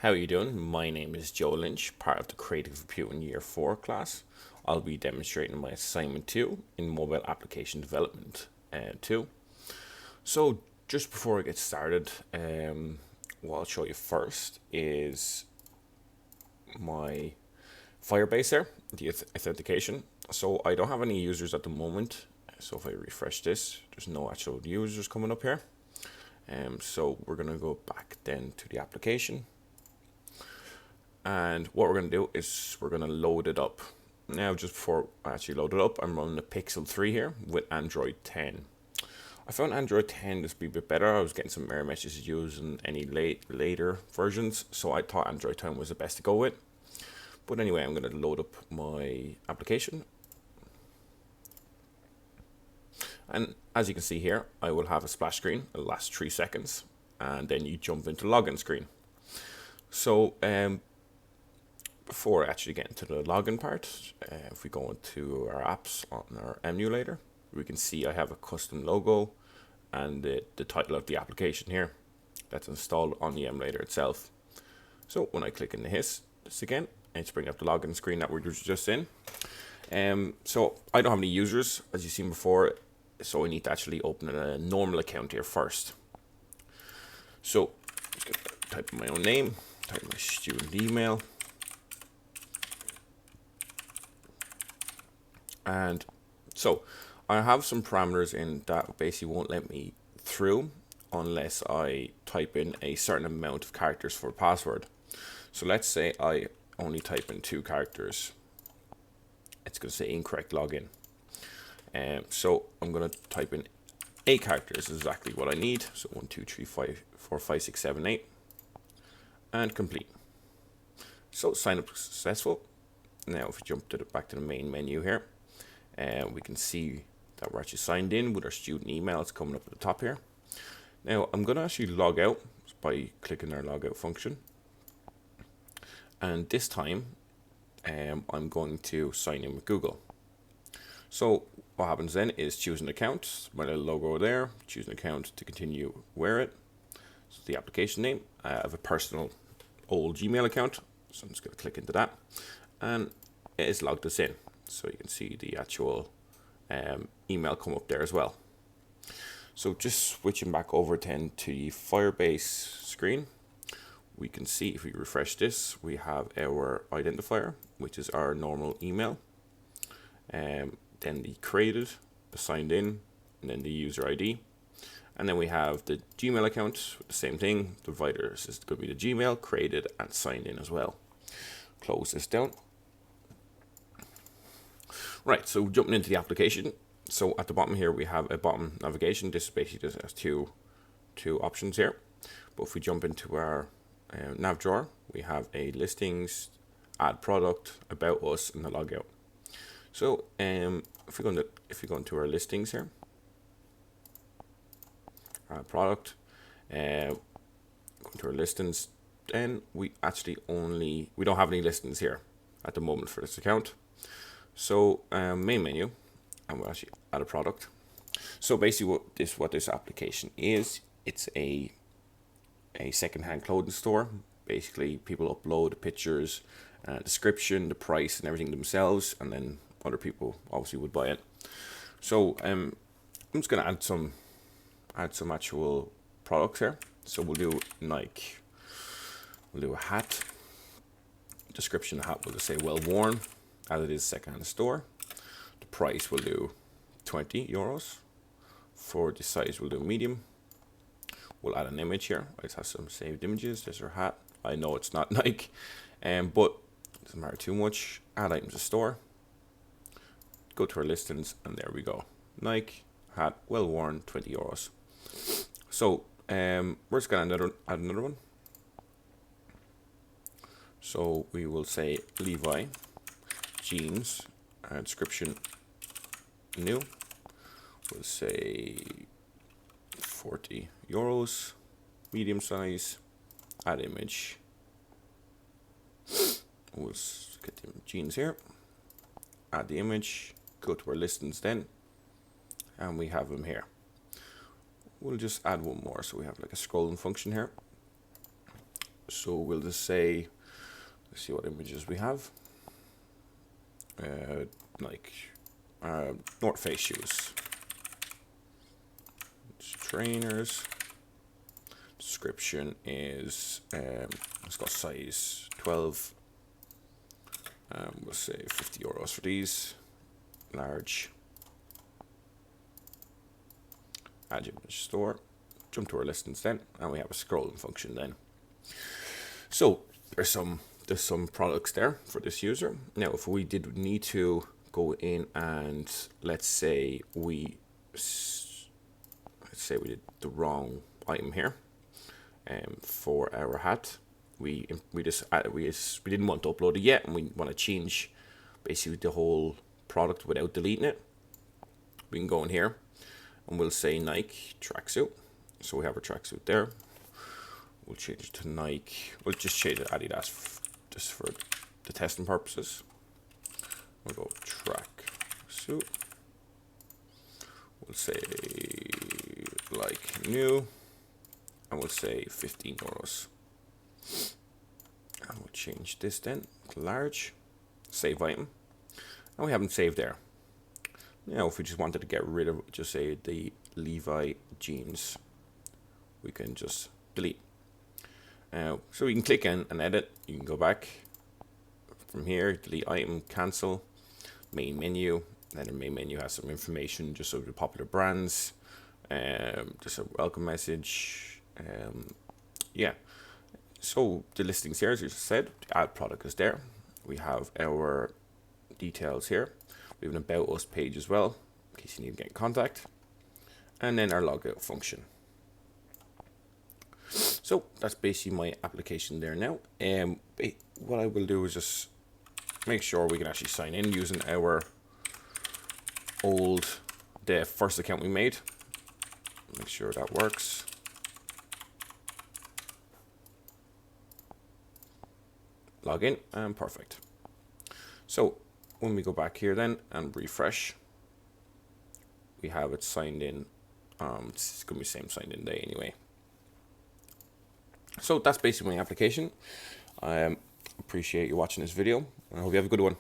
How are you doing? My name is Joe Lynch, part of the Creative Computing Year 4 class. I'll be demonstrating my assignment 2 in Mobile Application Development 2. So just before I get started, what I'll show you first is my Firebase there, the authentication. So I don't have any users at the moment. So if I refresh this, there's no actual users coming up here. So we're going to go back then to the application. And what we're going to do is we're going to load it up. Now, just before I actually load it up, I'm running the Pixel 3 here with Android 10. I found Android 10 to be a bit better. I was getting some error messages using any later versions, so I thought Android 10 was the best to go with. But anyway, I'm going to load up my application. And as you can see here, I will have a splash screen. It'll last 3 seconds. And then you jump into login screen. So, before I actually get into the login part, if we go into our apps on our emulator, we can see I have a custom logo and the title of the application here that's installed on the emulator itself. So when I click into this again, it's bringing up the login screen that we're just in. So I don't have any users, as you've seen before, so I need to actually open a normal account here first. So I'm just going to type in my own name, type my student email. And so I have some parameters in that basically won't let me through unless I type in a certain amount of characters for a password. So let's say I only type in 2 characters. It's going to say incorrect login. So I'm going to type in 8 characters, is exactly what I need. So 1, 2, 3, 4, 5, 6, 7, 8. And complete. So sign up successful. Now if we jump back to the main menu here, we can see that we're actually signed in with our student email. It's coming up at the top here. Now I'm going to actually log out by clicking our logout function. And this time I'm going to sign in with Google. So what happens then is choose an account, my little logo there, choose an account to continue wear it. So the application name, I have a personal old Gmail account, so I'm just going to click into that. And it is logged us in. So you can see the actual email come up there as well. So just switching back over then to the Firebase screen, we can see if we refresh this, we have our identifier, which is our normal email. Then the created, the signed in, and then the user ID. And then we have the Gmail account, the same thing. The provider is going to be the Gmail, created and signed in as well. Close this down. Right, so jumping into the application. So at the bottom here, we have a bottom navigation. This basically just has two options here. But if we jump into our nav drawer, we have a listings, add product, about us, and the logout. So if we go into our listings here, add product, go into our listings, then we don't have any listings here at the moment for this account. So main menu, and we'll actually add a product. So basically what this application is, it's a secondhand clothing store. Basically people upload pictures, description, the price and everything themselves, and then other people obviously would buy it. So I'm just gonna add some actual products here. So we'll do Nike, we'll do a hat, description of the hat will just say well worn, as it is secondhand store. The price will do €20. For the size we'll do medium. We'll add an image here. I just have some saved images. There's our hat. I know it's not Nike, but it doesn't matter too much. Add items to store. Go to our listings, and there we go. Nike hat, well worn, €20. So we're just gonna add another one. So we will say Levi jeans, description new. We'll say €40, medium size, add image. We'll get the jeans here, add the image, go to our listings then, and we have them here. We'll just add one more, so we have like a scrolling function here. So we'll just say, let's see what images we have. Like North Face shoes, trainers. Description is let's go size 12. We'll say €50 for these. Large. Add image store. Jump to our listings then, and we have a scrolling function then. So there's some products there for this user. Now, if we did need to go in and let's say we did the wrong item here, for our hat, we didn't want to upload it yet, and we want to change basically the whole product without deleting it. We can go in here, and we'll say Nike tracksuit. So we have our tracksuit there. We'll change it to Nike. We'll just change it to Adidas just for the testing purposes. We'll go tracksuit. We'll say like new, and we'll say €15. And we'll change this then to large. Save item. And we haven't saved there. Now, if we just wanted to get rid of, just say the Levi jeans, we can just delete. So we can click in and edit. You can go back from here, delete item, cancel, main menu. Then the main menu has some information just of the popular brands, just a welcome message. Yeah. So the listings here, as you said, the add product is there. We have our details here. We have an about us page as well, in case you need to get in contact. And then our logout function. So that's basically my application there now. What I will do is just make sure we can actually sign in using our the first account we made. Make sure that works. Log in, and perfect. So when we go back here then and refresh, we have it signed in. It's going to be the same signed in day anyway. So that's basically my application. I appreciate you watching this video, and I hope you have a good one.